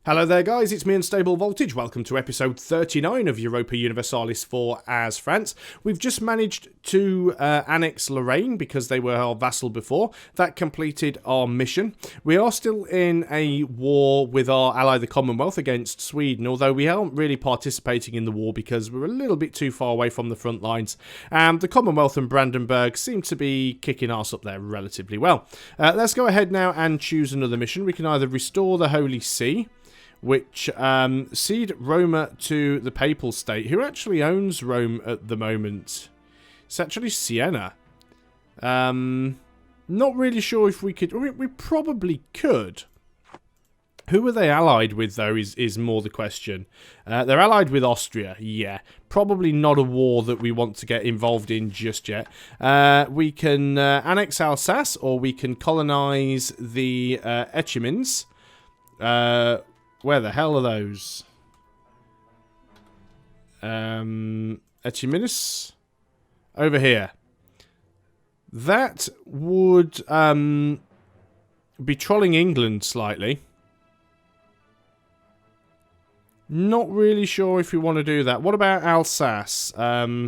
Hello there guys, it's me Unstable Voltage. Welcome to episode 39 of Europa Universalis IV as France. We've just managed to annex Lorraine because they were our vassal before. That completed our mission. We are still in a war with our ally the Commonwealth against Sweden, although we aren't really participating in the war because we're a little bit too far away from the front lines. The Commonwealth and Brandenburg seem to be kicking arse up there relatively well. Let's go ahead now and choose another mission. We can either restore the Holy See, which cede Roma to the Papal State. Who actually owns Rome at the moment? It's actually Siena. Not really sure if we could. I mean, we probably could. Who are they allied with, though, is more the question. They're allied with Austria, yeah. Probably not a war that we want to get involved in just yet. We can annex Alsace, or we can colonise the Echemins. Where the hell are those? Echeminis? Over here. That would be trolling England slightly. Not really sure if we want to do that. What about Alsace? ALC,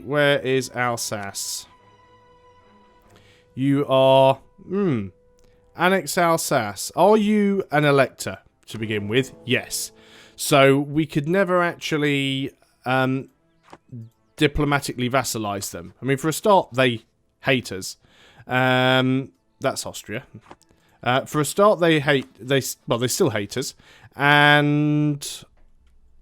where is Alsace? You are... Annex Alsace. Are you an elector to begin with? Yes. So we could never actually diplomatically vassalize them. I mean, for a start, they hate us. That's Austria. For a start, they still hate us. And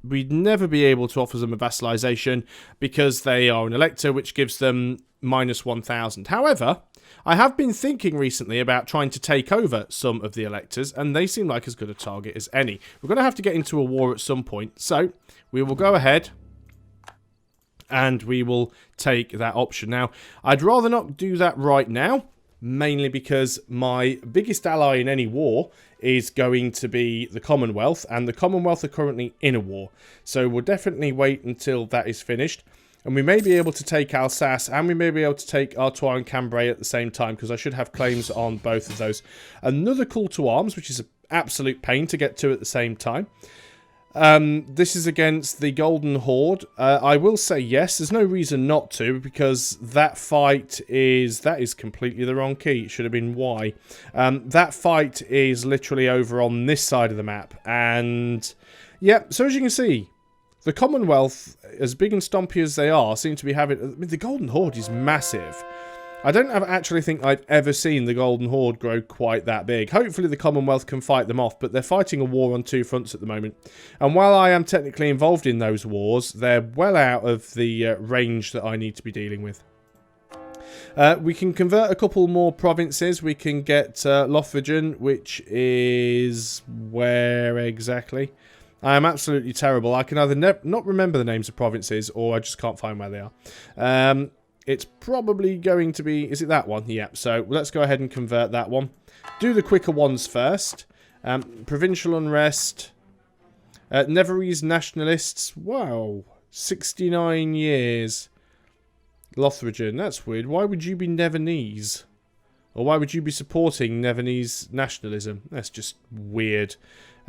we'd never be able to offer them a vassalization because they are an elector, which gives them minus 1,000. However, I have been thinking recently about trying to take over some of the electors, and they seem like as good a target as any. We're going to have to get into a war at some point, so we will go ahead and we will take that option. Now, I'd rather not do that right now, mainly because my biggest ally in any war is going to be the Commonwealth, and the Commonwealth are currently in a war. So we'll definitely wait until that is finished. And we may be able to take Alsace, and we may be able to take Artois and Cambrai at the same time, because I should have claims on both of those. Another call to arms, which is an absolute pain to get to at the same time. This is against the Golden Horde. I will say yes, there's no reason not to, because that fight is... That is completely the wrong key. It should have been Y. That fight is literally over on this side of the map. And, yeah, so as you can see, the Commonwealth, as big and stompy as they are, seem to be having... I mean, the Golden Horde is massive. I don't actually think I've ever seen the Golden Horde grow quite that big. Hopefully the Commonwealth can fight them off, but they're fighting a war on two fronts at the moment. And while I am technically involved in those wars, they're well out of the range that I need to be dealing with. We can convert a couple more provinces. We can get Lothringen, which is... where exactly? I am absolutely terrible. I can either not remember the names of provinces, or I just can't find where they are. It's probably going to be... Is it that one? Yeah, so let's go ahead and convert that one. Do the quicker ones first. Provincial unrest. Neverese nationalists. Wow. 69 years. Lothringen. That's weird. Why would you be Nevernese? Or why would you be supporting Nevernese nationalism? That's just weird.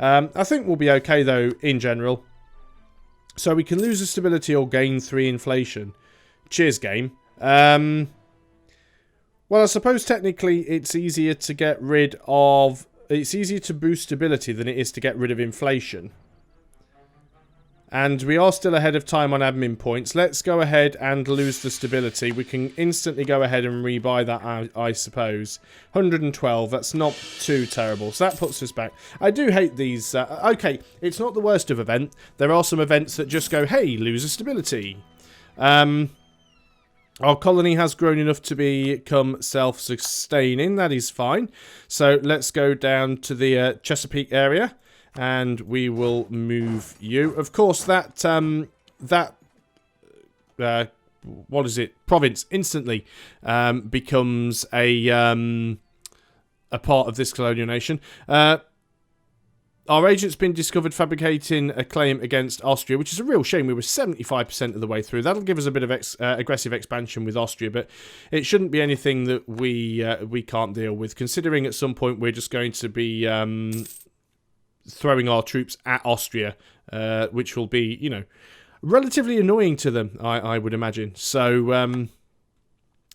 I think we'll be okay, though, in general. So we can lose the stability or gain 3 inflation. Cheers, game. Well, I suppose technically it's easier to get rid of... It's easier to boost stability than it is to get rid of inflation. And we are still ahead of time on admin points. Let's go ahead and lose the stability. We can instantly go ahead and rebuy that, I suppose. 112, that's not too terrible. So that puts us back. I do hate these... okay, it's not the worst of event. There are some events that just go, hey, lose a stability. Our colony has grown enough to become self-sustaining. That is fine. So let's go down to the Chesapeake area. And we will move you. Of course, that what is it? Province instantly becomes a part of this colonial nation. Our agent's been discovered fabricating a claim against Austria, which is a real shame. We were 75% of the way through. That'll give us a bit of aggressive expansion with Austria, but it shouldn't be anything that we can't deal with, considering at some point we're just going to be throwing our troops at Austria, which will be, you know, relatively annoying to them, I would imagine. So,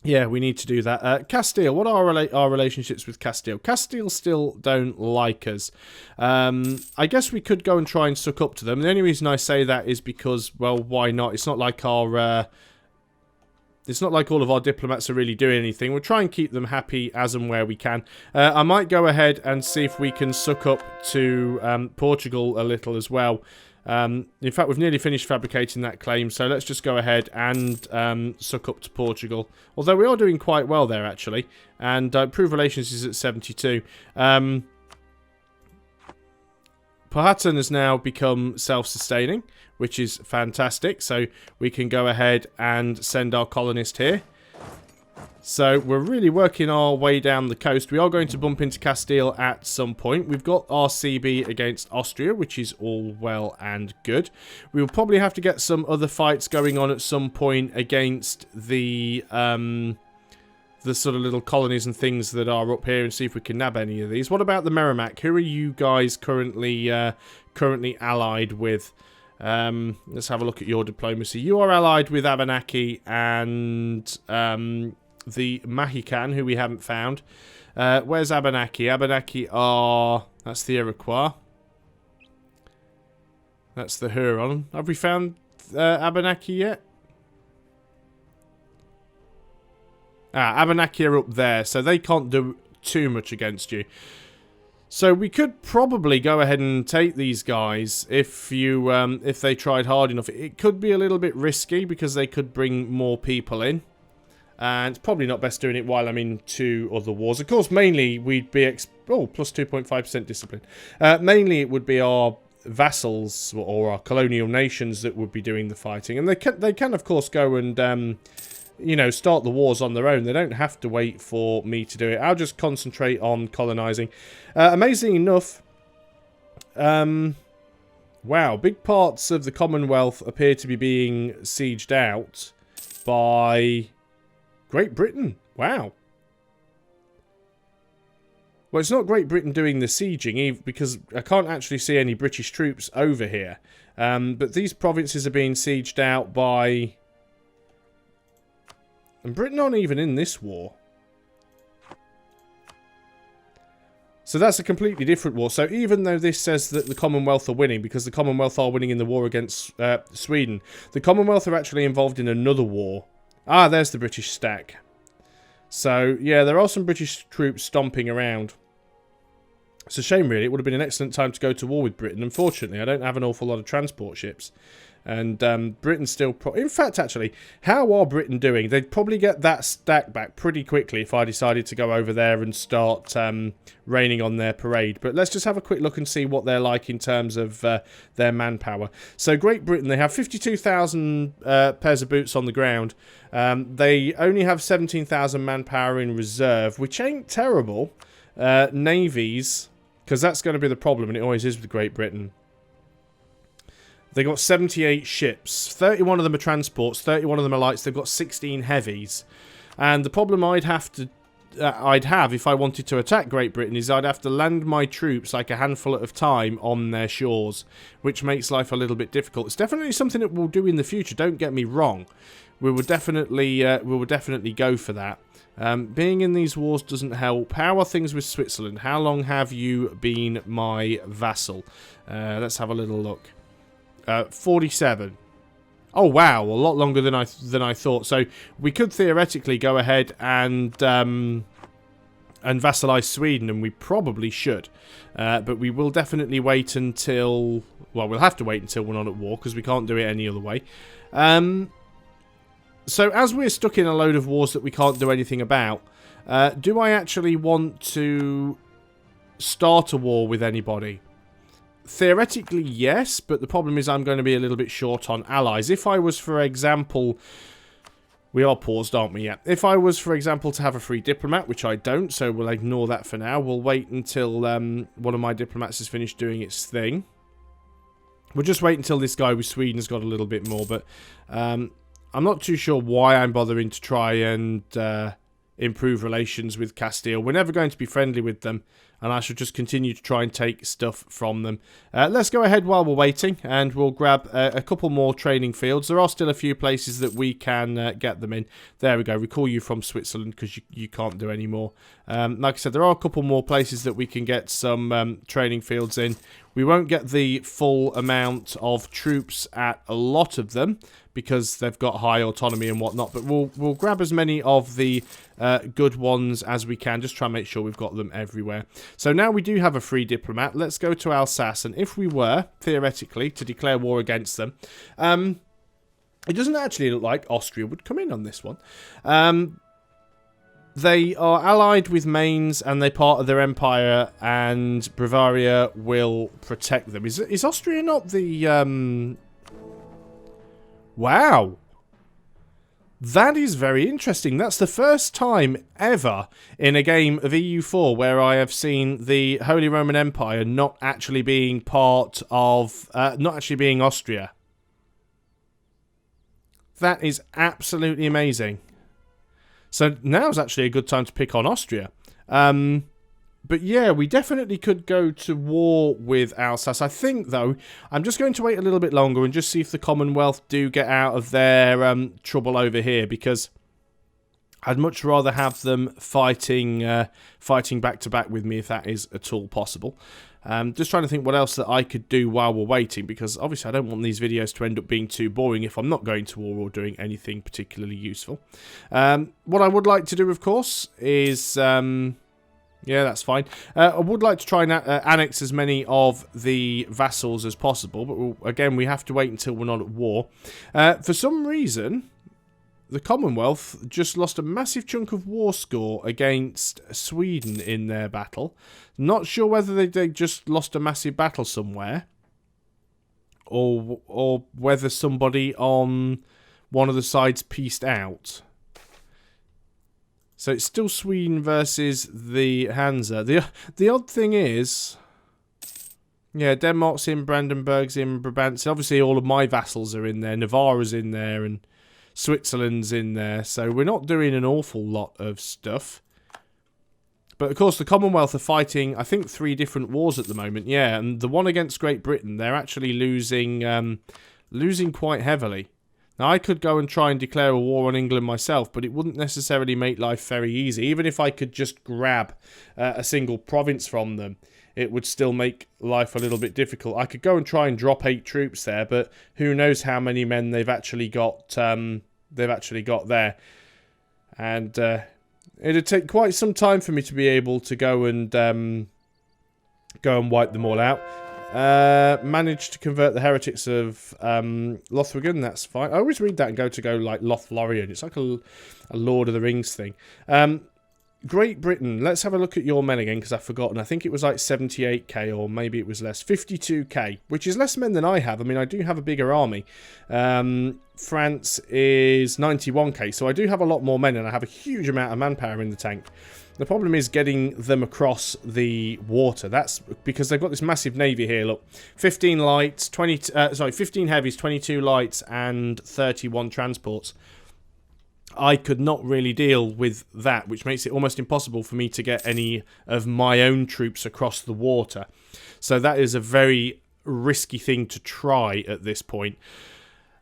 yeah, we need to do that. Castile, what are our relationships with Castile? Castile still don't like us. I guess we could go and try and suck up to them. The only reason I say that is because, well, why not? It's not like our... it's not like all of our diplomats are really doing anything. We'll try and keep them happy as and where we can. I might go ahead and see if we can suck up to Portugal a little as well. In fact, we've nearly finished fabricating that claim, so let's just go ahead and suck up to Portugal. Although we are doing quite well there, actually. And improved relations is at 72. Powhatan has now become self-sustaining, which is fantastic. So we can go ahead and send our colonist here. So we're really working our way down the coast. We are going to bump into Castile at some point. We've got our CB against Austria, which is all well and good. We will probably have to get some other fights going on at some point against the sort of little colonies and things that are up here, and see if we can nab any of these. What about the Merrimack? Who are you guys currently allied with? Let's have a look at your diplomacy. You are allied with Abenaki and the Mahican, who we haven't found. Where's Abenaki? Abenaki are... That's the Iroquois. That's the Huron. Have we found Abenaki yet? Abenaki are up there, so they can't do too much against you. So we could probably go ahead and take these guys if they tried hard enough. It could be a little bit risky because they could bring more people in. And it's probably not best doing it while I'm in 2 other wars. Of course, mainly we'd be... plus 2.5% discipline. Mainly it would be our vassals or our colonial nations that would be doing the fighting. And they can of course, go and... you know, start the wars on their own. They don't have to wait for me to do it. I'll just concentrate on colonising. Amazing enough, wow, big parts of the Commonwealth appear to be being sieged out by Great Britain. Wow. Well, it's not Great Britain doing the sieging, because I can't actually see any British troops over here. But these provinces are being sieged out by... And Britain aren't even in this war. So that's a completely different war. So even though this says that the Commonwealth are winning, because the Commonwealth are winning in the war against Sweden, the Commonwealth are actually involved in another war. Ah, there's the British stack. So, yeah, there are some British troops stomping around. It's a shame, really. It would have been an excellent time to go to war with Britain. Unfortunately, I don't have an awful lot of transport ships. And Britain's still... In fact, actually, how are Britain doing? They'd probably get that stack back pretty quickly if I decided to go over there and start raining on their parade. But let's just have a quick look and see what they're like in terms of their manpower. So Great Britain, they have 52,000 pairs of boots on the ground. They only have 17,000 manpower in reserve, which ain't terrible. Navies, because that's going to be the problem, and it always is with Great Britain. They got 78 ships. 31 of them are transports. 31 of them are lights. They've got 16 heavies. And the problem I'd have if I wanted to attack Great Britain is I'd have to land my troops like a handful at a time on their shores, which makes life a little bit difficult. It's definitely something that we'll do in the future. Don't get me wrong. We will definitely go for that. Being in these wars doesn't help. How are things with Switzerland? How long have you been my vassal? Let's have a little look. 47. Oh wow, a lot longer than I thought. So we could theoretically go ahead and vassalize Sweden, and we probably should. But we will definitely wait until... Well, we'll have to wait until we're not at war, because we can't do it any other way. So as we're stuck in a load of wars that we can't do anything about, do I actually want to start a war with anybody? Theoretically, yes, but the problem is I'm going to be a little bit short on allies. If I was, for example... We are paused, aren't we? Yeah. If I was, for example, to have a free diplomat, which I don't, so we'll ignore that for now. We'll wait until one of my diplomats has finished doing its thing. We'll just wait until this guy with Sweden has got a little bit more, but I'm not too sure why I'm bothering to try and improve relations with Castile. We're never going to be friendly with them. and I shall just continue to try and take stuff from them. Let's go ahead while we're waiting, and we'll grab a couple more training fields. There are still a few places that we can get them in. There we go. We call you from Switzerland because you can't do any more. Like I said, there are a couple more places that we can get some training fields in. We won't get the full amount of troops at a lot of them because they've got high autonomy and whatnot, but we'll grab as many of the good ones as we can. Just try and make sure we've got them everywhere. So now we do have a free diplomat. Let's go to Alsace, and if we were, theoretically, to declare war against them, it doesn't actually look like Austria would come in on this one. They are allied with Mainz, and they're part of their empire, and Bavaria will protect them. Is Austria not the... Wow. That is very interesting. That's the first time ever in a game of EU4 where I have seen the Holy Roman Empire not actually being part of... not actually being Austria. That is absolutely amazing. So now's actually a good time to pick on Austria. But yeah, we definitely could go to war with Alsace. I think, though, I'm just going to wait a little bit longer and just see if the Commonwealth do get out of their trouble over here, because I'd much rather have them fighting back to back with me if that is at all possible. Just trying to think what else that I could do while we're waiting, because obviously I don't want these videos to end up being too boring if I'm not going to war or doing anything particularly useful. What I would like to do, of course, is... yeah, that's fine. I would like to try and annex as many of the vassals as possible, but again, we have to wait until we're not at war. For some reason... the Commonwealth just lost a massive chunk of war score against Sweden in their battle. Not sure whether they just lost a massive battle somewhere, or whether somebody on one of the sides pieced out. So it's still Sweden versus the Hansa. The odd thing is... yeah, Denmark's in, Brandenburg's in, Brabant's. Obviously all of my vassals are in there. Navarra's in there, and... Switzerland's in there, so we're not doing an awful lot of stuff. But of course the Commonwealth are fighting, I think, 3 different wars at the moment, yeah, and the one against Great Britain, they're actually losing quite heavily. Now I could go and try and declare a war on England myself, but it wouldn't necessarily make life very easy. Even if I could just grab a single province from them, it would still make life a little bit difficult. I could go and try and drop 8 troops there, but who knows how many men they've actually got there. And it'd take quite some time for me to be able to go and wipe them all out. Managed to convert the heretics of Lothringen, that's fine. I always read that and go like Lothlorien. It's like a Lord of the Rings thing. Great Britain, let's have a look at your men again, because I've forgotten. I think it was like 78k, or maybe it was less. 52k, which is less men than I have. I mean, I do have a bigger army. France is 91k, so I do have a lot more men, and I have a huge amount of manpower in the tank. The problem is getting them across the water. That's because they've got this massive navy here. Look, 15 lights, 15 heavies, 22 lights, and 31 transports. I could not really deal with that, which makes it almost impossible for me to get any of my own troops across the water. So that is a very risky thing to try at this point.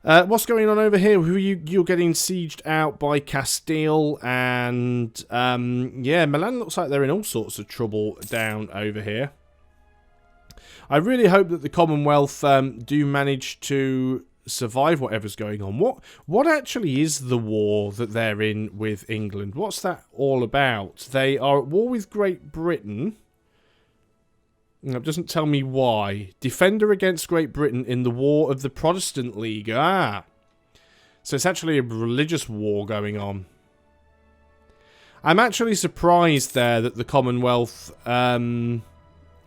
What's going on over here? You're getting sieged out by Castile, and yeah, Milan looks like they're in all sorts of trouble down over here. I really hope that the Commonwealth do manage to survive whatever's going on. What actually is the war that they're in with England? What's that all about? They are at war with Great Britain. It doesn't tell me why. Defender against Great Britain in the war of the Protestant League. Ah. So it's actually a religious war going on. I'm actually surprised there that the Commonwealth are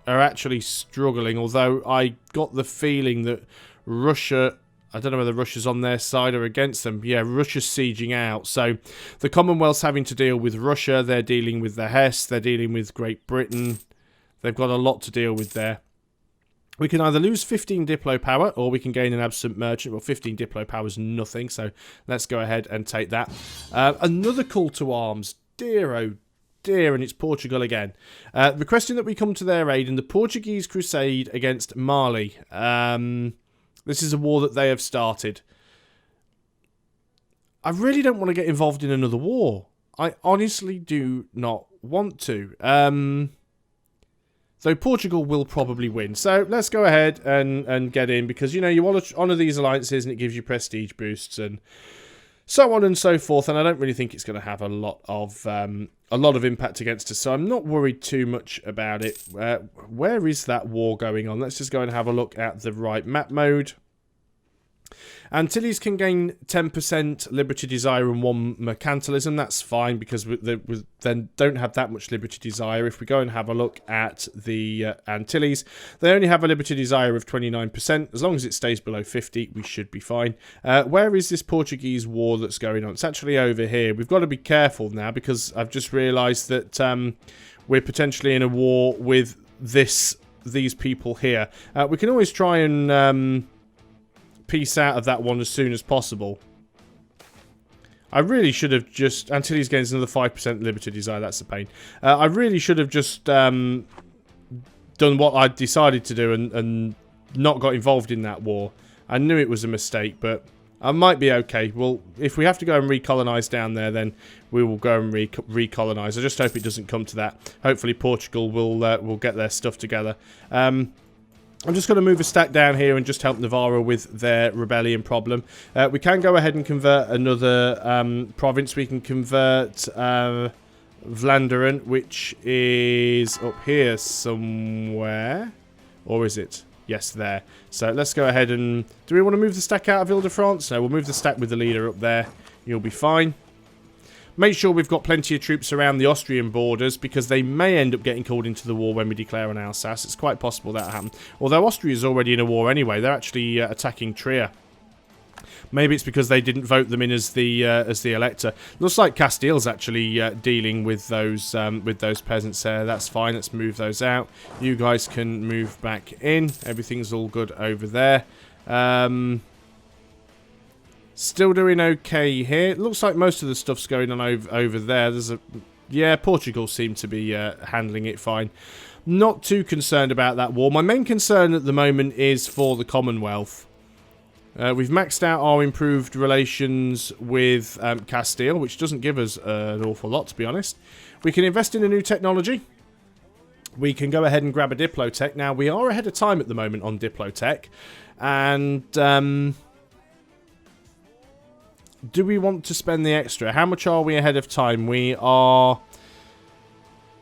actually struggling, although I got the feeling that Russia... I don't know whether Russia's on their side or against them. Yeah, Russia's sieging out. So the Commonwealth's having to deal with Russia. They're dealing with the Hesse. They're dealing with Great Britain. They've got a lot to deal with there. We can either lose 15 Diplo power, or we can gain an absent merchant. Well, 15 Diplo power is nothing, so let's go ahead and take that. Another call to arms. Dear, oh dear, and it's Portugal again. Requesting that we come to their aid in the Portuguese crusade against Mali. This is a war that they have started. I really don't want to get involved in another war. I honestly do not want to. Though Portugal will probably win. So let's go ahead and get in, because, you know, you want to honour these alliances and it gives you prestige boosts and so on and so forth. And I don't really think it's going to have a lot of impact against us. So I'm not worried too much about it. Where is that war going on? Let's just go and have a look at the right map mode. Antilles can gain 10% Liberty Desire and 1 Mercantilism. That's fine, because we then don't have that much Liberty Desire. If we go and have a look at the Antilles, they only have a Liberty Desire of 29%. As long as it stays below 50, we should be fine. Where is this Portuguese war that's going on? It's actually over here. We've got to be careful now, because I've just realised that we're potentially in a war with these people here. We can always try and piece out of that one as soon as possible. I really should have just... Antilles gains another 5% Liberty Desire. That's a pain. I really should have just done what I decided to do and not got involved in that war. I knew it was a mistake, but I might be okay. Well, if we have to go and recolonise down there, then we will go and recolonise. I just hope it doesn't come to that. Hopefully Portugal will get their stuff together. I'm just going to move a stack down here and just help Navarra with their rebellion problem. We can go ahead and convert another province. We can convert Vlaanderen, which is up here somewhere. Or is it? Yes, there. So let's go ahead and... Do we want to move the stack out of Ile-de-France? No, we'll move the stack with the leader up there. You'll be fine. Make sure we've got plenty of troops around the Austrian borders, because they may end up getting called into the war when we declare on Alsace. It's quite possible that'll happen. Although Austria is already in a war anyway. They're actually attacking Trier. Maybe it's because they didn't vote them in as the elector. Looks like Castile's actually dealing with those peasants there. That's fine. Let's move those out. You guys can move back in. Everything's all good over there. Still doing okay here. It looks like most of the stuff's going on over there. Yeah, Portugal seem to be handling it fine. Not too concerned about that war. My main concern at the moment is for the Commonwealth. We've maxed out our improved relations with Castile, which doesn't give us an awful lot, to be honest. We can invest in a new technology. We can go ahead and grab a Diplotech. Now, we are ahead of time at the moment on Diplotech. And... do we want to spend the extra? How much are we ahead of time? We are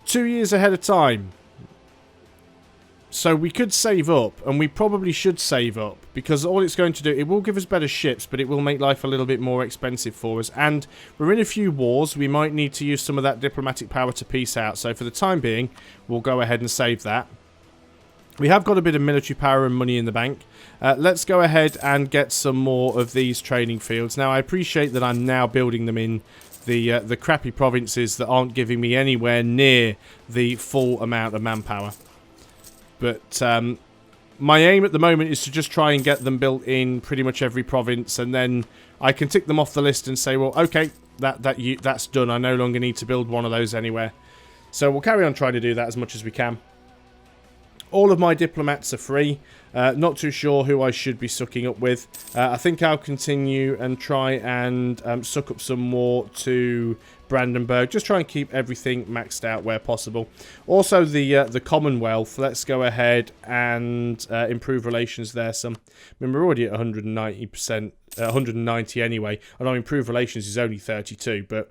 2 years ahead of time. So we could save up, and we probably should save up, because all it's going to do, it will give us better ships, but it will make life a little bit more expensive for us. And we're in a few wars. We might need to use some of that diplomatic power to peace out. So for the time being, we'll go ahead and save that. We have got a bit of military power and money in the bank. Let's go ahead and get some more of these training fields. Now, I appreciate that I'm now building them in the crappy provinces that aren't giving me anywhere near the full amount of manpower. But my aim at the moment is to just try and get them built in pretty much every province, and then I can tick them off the list and say, well, okay, that's done. I no longer need to build one of those anywhere. So we'll carry on trying to do that as much as we can. All of my diplomats are free. Not too sure who I should be sucking up with. I think I'll continue and try and suck up some more to Brandenburg. Just try and keep everything maxed out where possible. Also, the Commonwealth. Let's go ahead and improve relations there some. I mean, we're already at 190%, 190 anyway. I know improved relations is only 32, but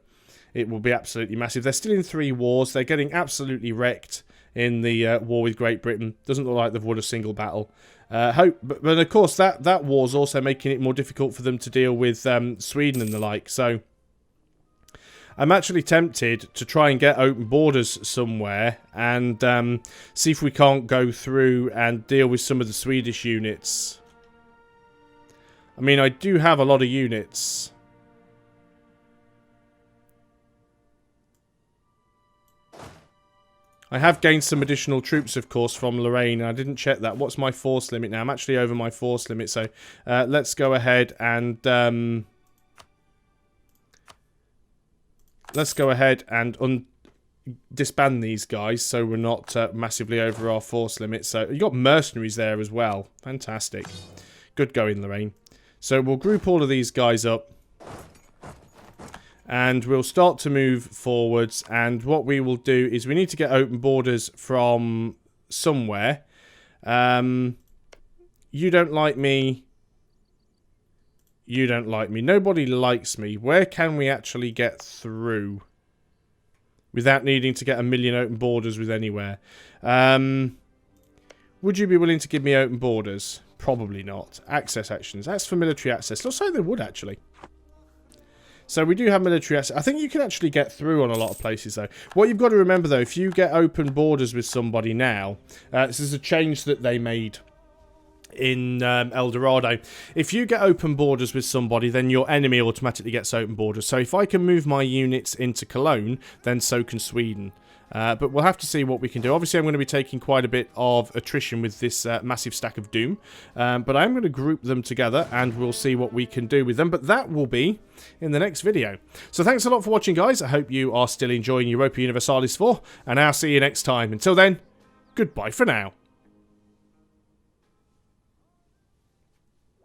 it will be absolutely massive. They're still in 3 wars. They're getting absolutely wrecked in the war with Great Britain. Doesn't look like they've won a single battle. But of course, that war's also making it more difficult for them to deal with Sweden and the like. So I'm actually tempted to try and get open borders somewhere and see if we can't go through and deal with some of the Swedish units. I mean, I do have a lot of units. I have gained some additional troops, of course, from Lorraine. I didn't check that. What's my force limit now? I'm actually over my force limit, so let's go ahead and disband these guys so we're not massively over our force limit. So you got mercenaries there as well. Fantastic. Good going, Lorraine. So we'll group all of these guys up. And we'll start to move forwards. And what we will do is we need to get open borders from somewhere. You don't like me. You don't like me. Nobody likes me. Where can we actually get through without needing to get a million open borders with anywhere? Would you be willing to give me open borders? Probably not. Access actions. That's for military access. Looks like they would, actually. So we do have military access. I think you can actually get through on a lot of places, though. What you've got to remember, though, if you get open borders with somebody now, this is a change that they made in El Dorado. If you get open borders with somebody, then your enemy automatically gets open borders. So if I can move my units into Cologne, then so can Sweden. But we'll have to see what we can do. Obviously, I'm going to be taking quite a bit of attrition with this massive stack of doom. But I'm going to group them together, and we'll see what we can do with them. But that will be in the next video. So thanks a lot for watching, guys. I hope you are still enjoying Europa Universalis IV, and I'll see you next time. Until then, goodbye for now.